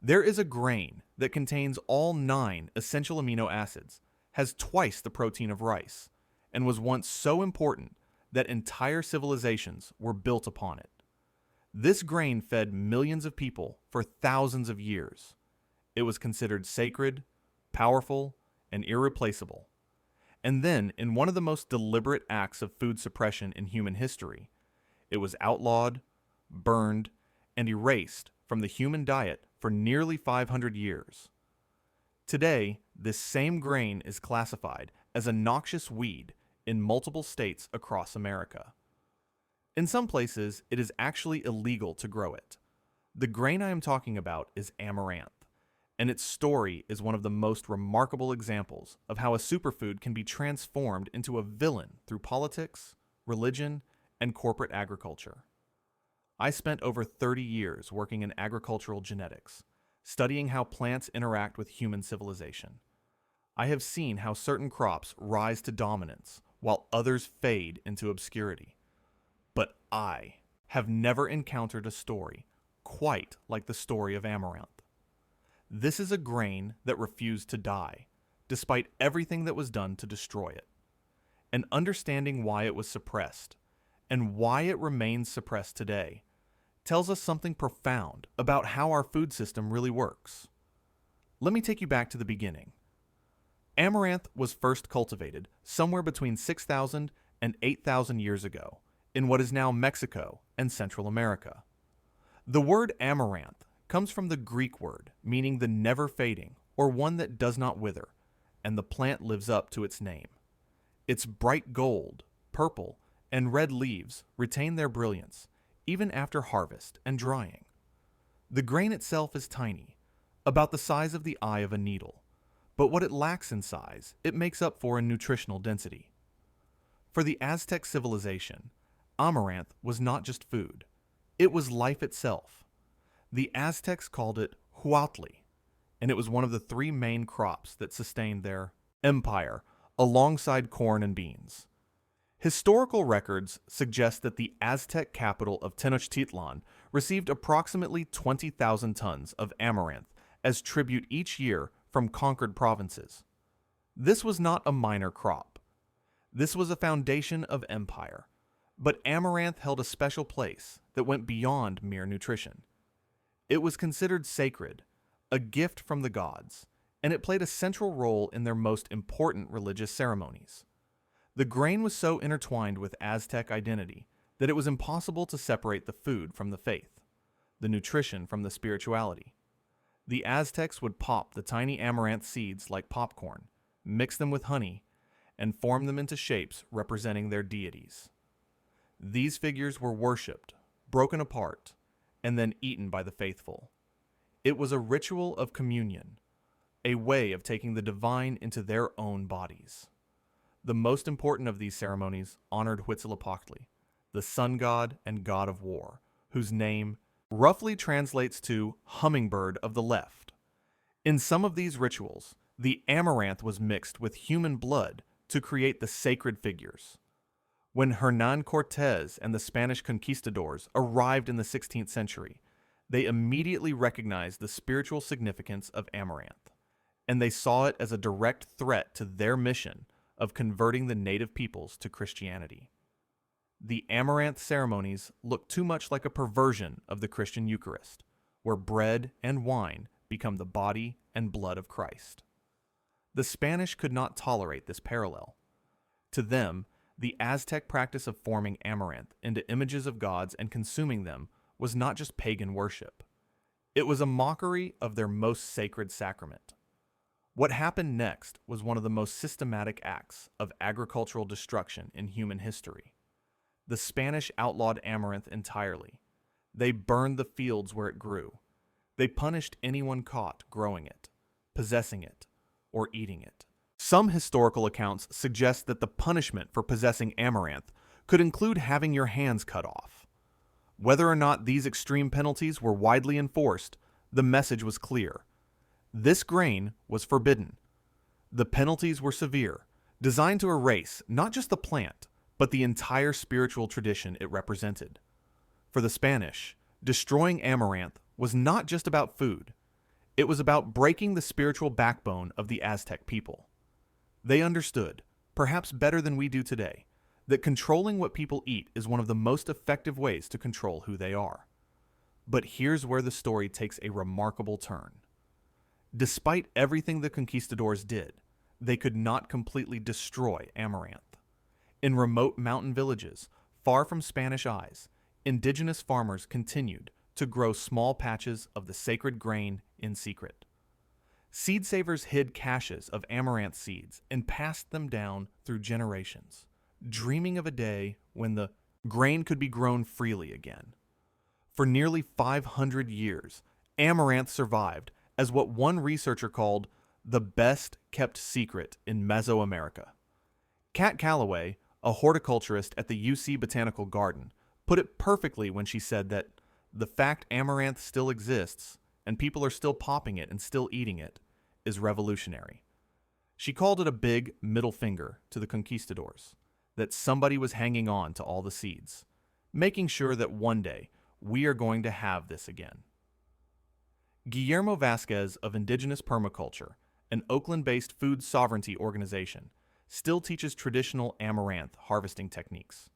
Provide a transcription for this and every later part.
There is a grain that contains all 9 essential amino acids, has twice the protein of rice, and was once so important that entire civilizations were built upon it. This grain fed millions of people for thousands of years. It was considered sacred, powerful, and irreplaceable. And then, in one of the most deliberate acts of food suppression in human history, it was outlawed, burned, and erased from the human diet for nearly 500 years. Today, this same grain is classified as a noxious weed in multiple states across America. In some places, it is actually illegal to grow it. The grain I am talking about is amaranth, and its story is one of the most remarkable examples of how a superfood can be transformed into a villain through politics, religion, and corporate agriculture. I spent over 30 years working in agricultural genetics, studying how plants interact with human civilization. I have seen how certain crops rise to dominance while others fade into obscurity. But I have never encountered a story quite like the story of amaranth. This is a grain that refused to die, despite everything that was done to destroy it. And understanding why it was suppressed, and why it remains suppressed today, tells us something profound about how our food system really works. Let me take you back to the beginning. Amaranth was first cultivated somewhere between 6,000 and 8,000 years ago in what is now Mexico and Central America. The word amaranth comes from the Greek word meaning the never fading or one that does not wither, and the plant lives up to its name. Its bright gold, purple, and red leaves retain their brilliance even after harvest and drying. The grain itself is tiny, about the size of the eye of a needle, but what it lacks in size, it makes up for in nutritional density. For the Aztec civilization, amaranth was not just food, it was life itself. The Aztecs called it huautli, and it was one of the 3 main crops that sustained their empire alongside corn and beans. Historical records suggest that the Aztec capital of Tenochtitlan received approximately 20,000 tons of amaranth as tribute each year from conquered provinces. This was not a minor crop. This was a foundation of empire, but amaranth held a special place that went beyond mere nutrition. It was considered sacred, a gift from the gods, and it played a central role in their most important religious ceremonies. The grain was so intertwined with Aztec identity that it was impossible to separate the food from the faith, the nutrition from the spirituality. The Aztecs would pop the tiny amaranth seeds like popcorn, mix them with honey, and form them into shapes representing their deities. These figures were worshipped, broken apart, and then eaten by the faithful. It was a ritual of communion, a way of taking the divine into their own bodies. The most important of these ceremonies honored Huitzilopochtli, the sun god and god of war, whose name roughly translates to hummingbird of the left. In some of these rituals, the amaranth was mixed with human blood to create the sacred figures. When Hernán Cortés and the Spanish conquistadors arrived in the 16th century, they immediately recognized the spiritual significance of amaranth, and they saw it as a direct threat to their mission of converting the native peoples to Christianity. The amaranth ceremonies look too much like a perversion of the Christian Eucharist, where bread and wine become the body and blood of Christ. The Spanish could not tolerate this parallel. To them, the Aztec practice of forming amaranth into images of gods and consuming them was not just pagan worship. It was a mockery of their most sacred sacrament. What happened next was one of the most systematic acts of agricultural destruction in human history. The Spanish outlawed amaranth entirely. They burned the fields where it grew. They punished anyone caught growing it, possessing it, or eating it. Some historical accounts suggest that the punishment for possessing amaranth could include having your hands cut off. Whether or not these extreme penalties were widely enforced, the message was clear. This grain was forbidden. The penalties were severe, designed to erase not just the plant, but the entire spiritual tradition it represented. For the Spanish, destroying amaranth was not just about food. It was about breaking the spiritual backbone of the Aztec people. They understood, perhaps better than we do today, that controlling what people eat is one of the most effective ways to control who they are. But here's where the story takes a remarkable turn. Despite everything the conquistadors did, they could not completely destroy Amaranth. In remote mountain villages, far from Spanish eyes, indigenous farmers continued to grow small patches of the sacred grain in secret. Seed savers hid caches of amaranth seeds and passed them down through generations, dreaming of a day when the grain could be grown freely again. For nearly 500 years, amaranth survived as what one researcher called the best kept secret in Mesoamerica. Kat Calloway, a horticulturist at the UC Botanical Garden, put it perfectly when she said that the fact amaranth still exists and people are still popping it and still eating it is revolutionary. She called it a big middle finger to the conquistadors, that somebody was hanging on to all the seeds, making sure that one day we are going to have this again. Guillermo Vasquez of Indigenous Permaculture, an Oakland-based food sovereignty organization, still teaches traditional amaranth harvesting techniques.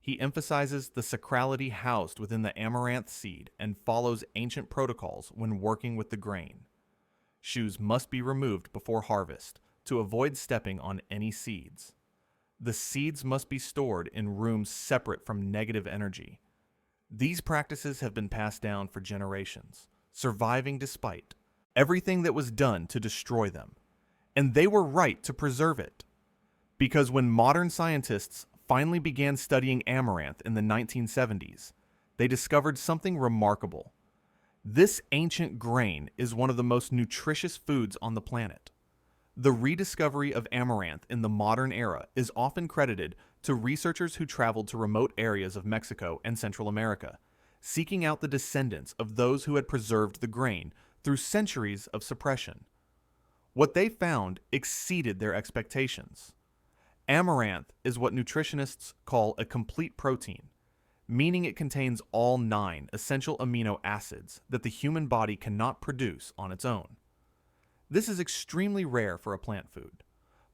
He emphasizes the sacrality housed within the amaranth seed and follows ancient protocols when working with the grain. Shoes must be removed before harvest to avoid stepping on any seeds. The seeds must be stored in rooms separate from negative energy. These practices have been passed down for generations, surviving despite everything that was done to destroy them. And they were right to preserve it. Because when modern scientists finally began studying amaranth in the 1970s, they discovered something remarkable. This ancient grain is one of the most nutritious foods on the planet. The rediscovery of amaranth in the modern era is often credited to researchers who traveled to remote areas of Mexico and Central America, seeking out the descendants of those who had preserved the grain through centuries of suppression. What they found exceeded their expectations. Amaranth is what nutritionists call a complete protein, meaning it contains all 9 essential amino acids that the human body cannot produce on its own. This is extremely rare for a plant food.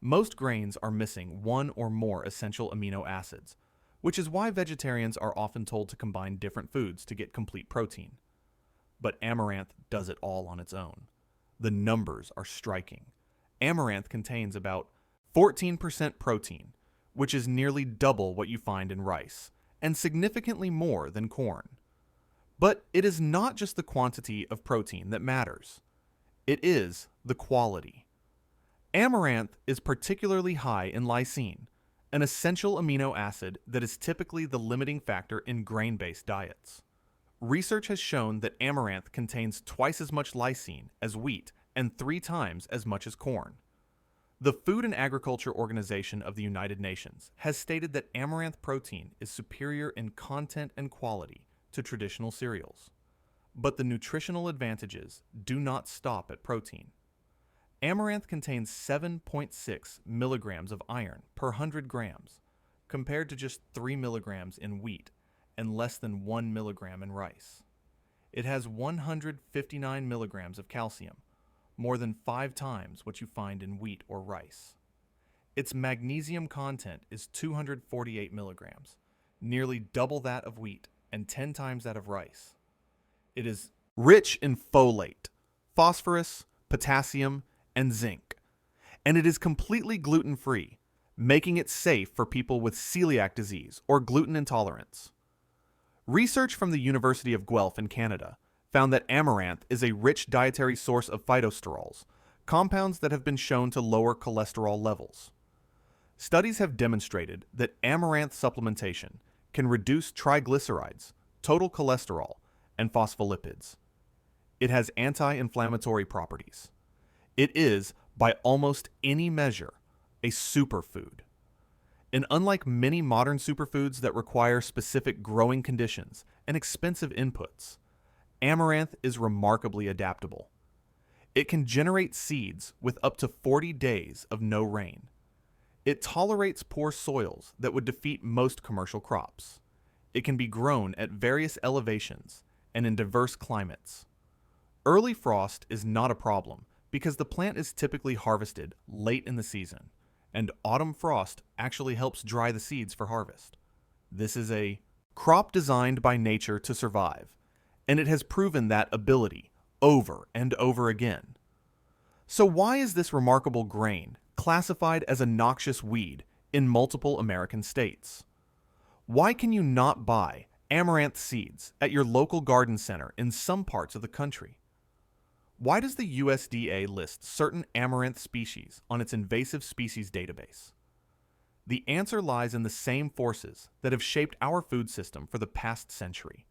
Most grains are missing 1 or more essential amino acids, which is why vegetarians are often told to combine different foods to get complete protein. But amaranth does it all on its own. The numbers are striking. Amaranth contains about 14% protein, which is nearly double what you find in rice, and significantly more than corn. But it is not just the quantity of protein that matters. It is the quality. Amaranth is particularly high in lysine, an essential amino acid that is typically the limiting factor in grain-based diets. Research has shown that amaranth contains twice as much lysine as wheat and 3 times as much as corn. The Food and Agriculture Organization of the United Nations has stated that amaranth protein is superior in content and quality to traditional cereals. But the nutritional advantages do not stop at protein. Amaranth contains 7.6 milligrams of iron per 100 grams, compared to just 3 milligrams in wheat and less than 1 milligram in rice. It has 159 milligrams of calcium, more than 5 times what you find in wheat or rice. Its magnesium content is 248 milligrams, nearly double that of wheat and 10 times that of rice. It is rich in folate, phosphorus, potassium, and zinc, and it is completely gluten-free, making it safe for people with celiac disease or gluten intolerance. Research from the University of Guelph in Canada found that amaranth is a rich dietary source of phytosterols, compounds that have been shown to lower cholesterol levels. Studies have demonstrated that amaranth supplementation can reduce triglycerides, total cholesterol, and phospholipids. It has anti-inflammatory properties. It is, by almost any measure, a superfood. And unlike many modern superfoods that require specific growing conditions and expensive inputs, amaranth is remarkably adaptable. It can generate seeds with up to 40 days of no rain. It tolerates poor soils that would defeat most commercial crops. It can be grown at various elevations and in diverse climates. Early frost is not a problem because the plant is typically harvested late in the season, and autumn frost actually helps dry the seeds for harvest. This is a crop designed by nature to survive, and it has proven that ability over and over again. So why is this remarkable grain classified as a noxious weed in multiple American states? Why can you not buy amaranth seeds at your local garden center in some parts of the country? Why does the USDA list certain amaranth species on its invasive species database? The answer lies in the same forces that have shaped our food system for the past century: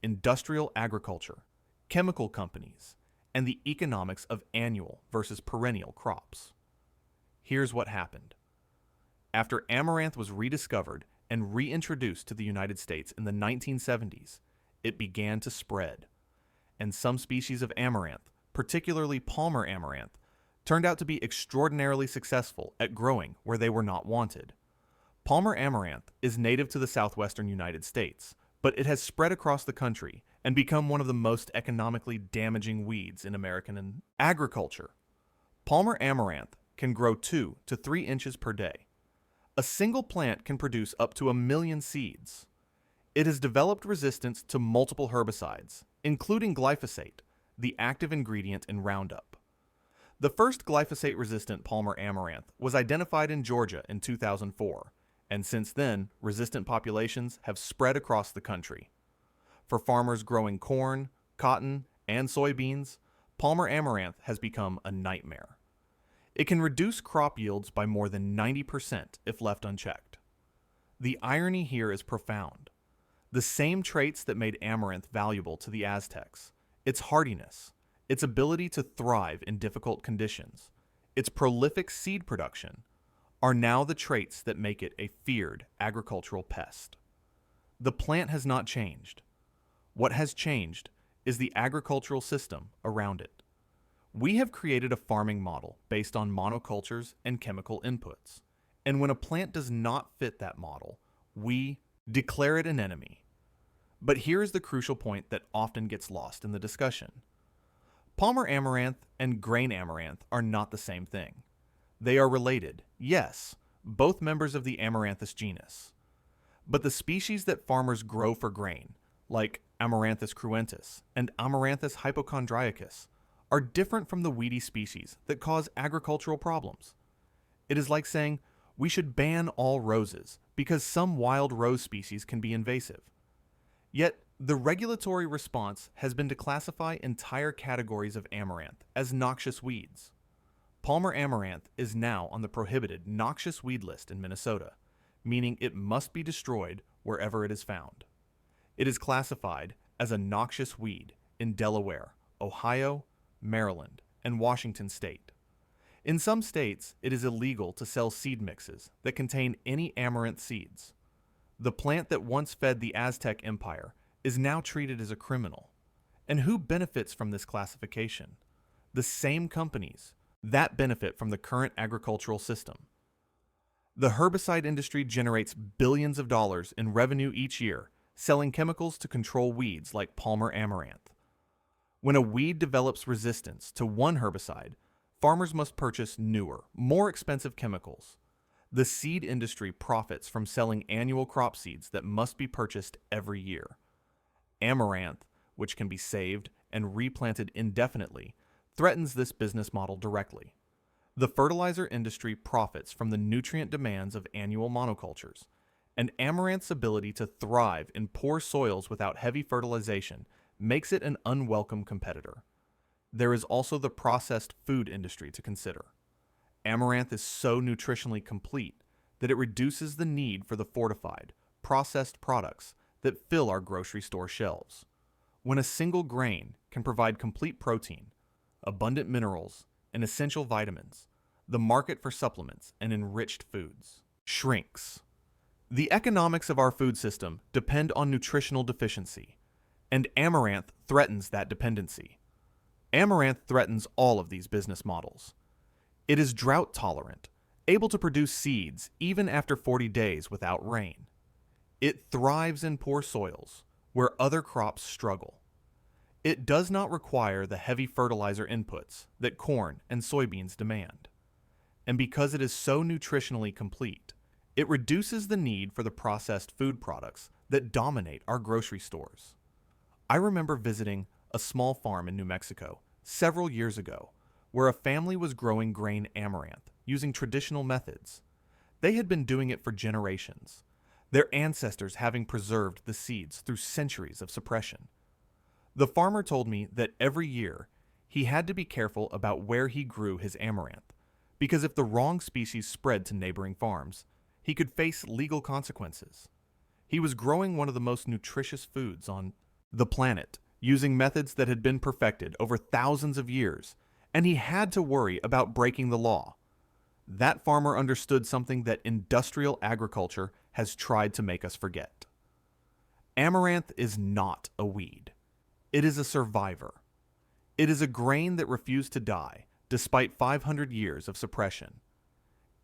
industrial agriculture, chemical companies, and the economics of annual versus perennial crops. Here's what happened. After amaranth was rediscovered and reintroduced to the United States in the 1970s, it began to spread, and some species of amaranth, particularly Palmer amaranth, turned out to be extraordinarily successful at growing where they were not wanted. Palmer amaranth is native to the southwestern United States, but it has spread across the country and become one of the most economically damaging weeds in American agriculture. Palmer amaranth can grow 2 to 3 inches per day. A single plant can produce up to 1 million seeds. It has developed resistance to multiple herbicides, including glyphosate, the active ingredient in Roundup. The first glyphosate-resistant Palmer amaranth was identified in Georgia in 2004, and since then, resistant populations have spread across the country. For farmers growing corn, cotton, and soybeans, Palmer amaranth has become a nightmare. It can reduce crop yields by more than 90% if left unchecked. The irony here is profound. The same traits that made amaranth valuable to the Aztecs, its hardiness, its ability to thrive in difficult conditions, its prolific seed production, are now the traits that make it a feared agricultural pest. The plant has not changed. What has changed is the agricultural system around it. We have created a farming model based on monocultures and chemical inputs, and when a plant does not fit that model, we declare it an enemy. But here is the crucial point that often gets lost in the discussion. Palmer amaranth and grain amaranth are not the same thing. They are related, yes, both members of the Amaranthus genus. But the species that farmers grow for grain, like Amaranthus cruentus and Amaranthus hypochondriacus, are different from the weedy species that cause agricultural problems. It is like saying we should ban all roses because some wild rose species can be invasive. Yet, the regulatory response has been to classify entire categories of amaranth as noxious weeds. Palmer amaranth is now on the prohibited noxious weed list in Minnesota, meaning it must be destroyed wherever it is found. It is classified as a noxious weed in Delaware, Ohio, Maryland, and Washington state. In some states, it is illegal to sell seed mixes that contain any amaranth seeds. The plant that once fed the Aztec Empire is now treated as a criminal. And who benefits from this classification? The same companies that benefit from the current agricultural system. The herbicide industry generates billions of dollars in revenue each year, selling chemicals to control weeds like Palmer amaranth. When a weed develops resistance to one herbicide, farmers must purchase newer, more expensive chemicals. The seed industry profits from selling annual crop seeds that must be purchased every year. Amaranth, which can be saved and replanted indefinitely, threatens this business model directly. The fertilizer industry profits from the nutrient demands of annual monocultures, and amaranth's ability to thrive in poor soils without heavy fertilization makes it an unwelcome competitor. There is also the processed food industry to consider. Amaranth is so nutritionally complete that it reduces the need for the fortified, processed products that fill our grocery store shelves. When a single grain can provide complete protein, abundant minerals, and essential vitamins, the market for supplements and enriched foods shrinks. The economics of our food system depend on nutritional deficiency, and amaranth threatens that dependency. Amaranth threatens all of these business models. It is drought tolerant, able to produce seeds even after 40 days without rain. It thrives in poor soils, where other crops struggle. It does not require the heavy fertilizer inputs that corn and soybeans demand. And because it is so nutritionally complete, it reduces the need for the processed food products that dominate our grocery stores. I remember visiting a small farm in New Mexico several years ago where a family was growing grain amaranth using traditional methods. They had been doing it for generations, their ancestors having preserved the seeds through centuries of suppression. The farmer told me that every year he had to be careful about where he grew his amaranth, because if the wrong species spread to neighboring farms, he could face legal consequences. He was growing one of the most nutritious foods on the planet, using methods that had been perfected over thousands of years, and he had to worry about breaking the law. That farmer understood something that industrial agriculture has tried to make us forget. Amaranth is not a weed. It is a survivor. It is a grain that refused to die despite 500 years of suppression.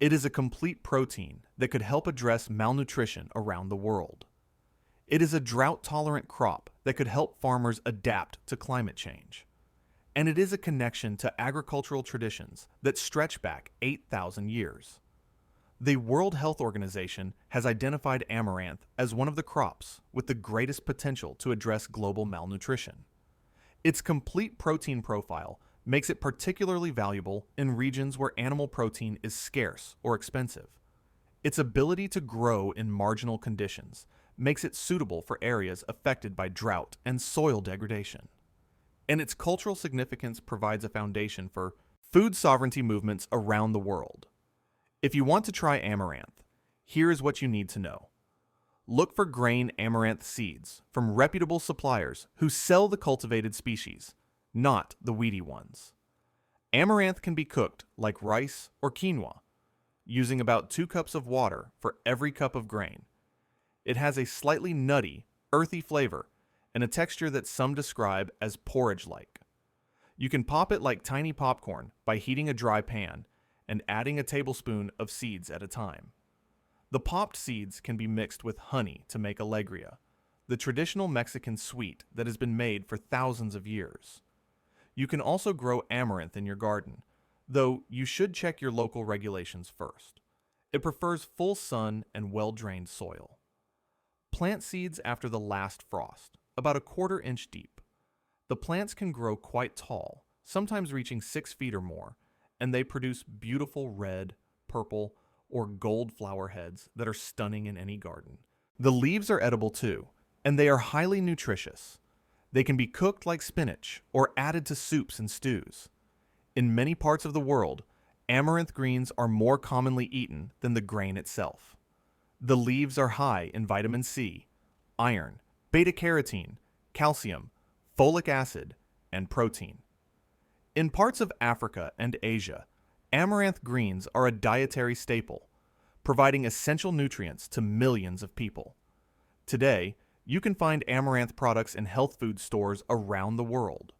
It is a complete protein that could help address malnutrition around the world. It is a drought-tolerant crop that could help farmers adapt to climate change. And it is a connection to agricultural traditions that stretch back 8,000 years. The World Health Organization has identified amaranth as one of the crops with the greatest potential to address global malnutrition. Its complete protein profile makes it particularly valuable in regions where animal protein is scarce or expensive. Its ability to grow in marginal conditions makes it suitable for areas affected by drought and soil degradation. And its cultural significance provides a foundation for food sovereignty movements around the world. If you want to try amaranth, here is what you need to know. Look for grain amaranth seeds from reputable suppliers who sell the cultivated species, not the weedy ones. Amaranth can be cooked like rice or quinoa, using about 2 cups of water for every cup of grain. It has a slightly nutty, earthy flavor and a texture that some describe as porridge-like. You can pop it like tiny popcorn by heating a dry pan and adding a tablespoon of seeds at a time. The popped seeds can be mixed with honey to make alegria, the traditional Mexican sweet that has been made for thousands of years. You can also grow amaranth in your garden, though you should check your local regulations first. It prefers full sun and well-drained soil. Plant seeds after the last frost, about 1/4 inch deep. The plants can grow quite tall, sometimes reaching 6 feet or more, and they produce beautiful red, purple, or gold flower heads that are stunning in any garden. The leaves are edible too, and they are highly nutritious. They can be cooked like spinach or added to soups and stews. In many parts of the world, amaranth greens are more commonly eaten than the grain itself. The leaves are high in vitamin C, iron, beta-carotene, calcium, folic acid, and protein. In parts of Africa and Asia, amaranth greens are a dietary staple, providing essential nutrients to millions of people. Today, you can find amaranth products in health food stores around the world.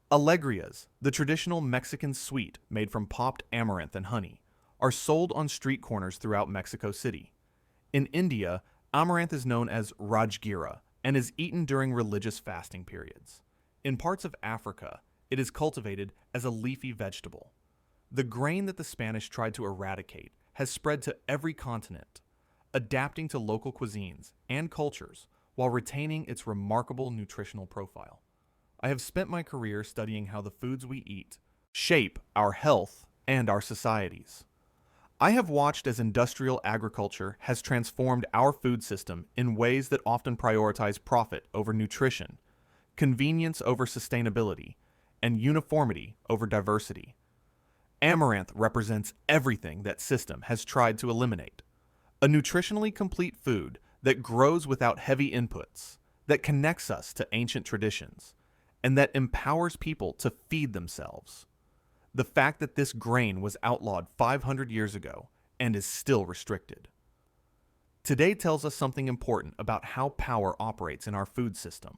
Alegrias, the traditional Mexican sweet made from popped amaranth and honey, are sold on street corners throughout Mexico City. In India, amaranth is known as rajgira and is eaten during religious fasting periods. In parts of Africa, it is cultivated as a leafy vegetable. The grain that the Spanish tried to eradicate has spread to every continent, adapting to local cuisines and cultures while retaining its remarkable nutritional profile. I have spent my career studying how the foods we eat shape our health and our societies. I have watched as industrial agriculture has transformed our food system in ways that often prioritize profit over nutrition, convenience over sustainability, and uniformity over diversity. Amaranth represents everything that system has tried to eliminate. A nutritionally complete food that grows without heavy inputs, that connects us to ancient traditions, and that empowers people to feed themselves. The fact that this grain was outlawed 500 years ago and is still restricted. Today tells us something important about how power operates in our food system.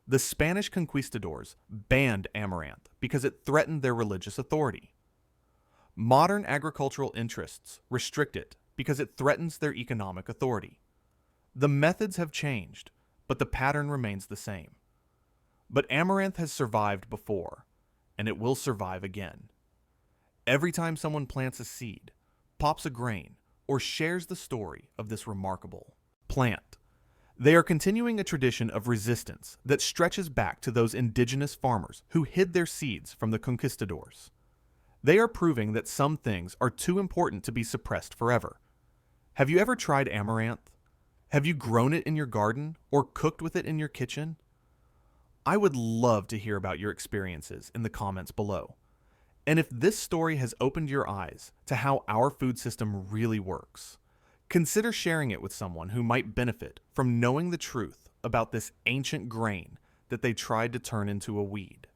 The Spanish conquistadors banned amaranth because it threatened their religious authority. Modern agricultural interests restrict it because it threatens their economic authority. The methods have changed, but the pattern remains the same. But amaranth has survived before, and it will survive again. Every time someone plants a seed, pops a grain, or shares the story of this remarkable plant, they are continuing a tradition of resistance that stretches back to those indigenous farmers who hid their seeds from the conquistadors. They are proving that some things are too important to be suppressed forever. Have you ever tried amaranth? Have you grown it in your garden or cooked with it in your kitchen? I would love to hear about your experiences in the comments below. And if this story has opened your eyes to how our food system really works, consider sharing it with someone who might benefit from knowing the truth about this ancient grain that they tried to turn into a weed.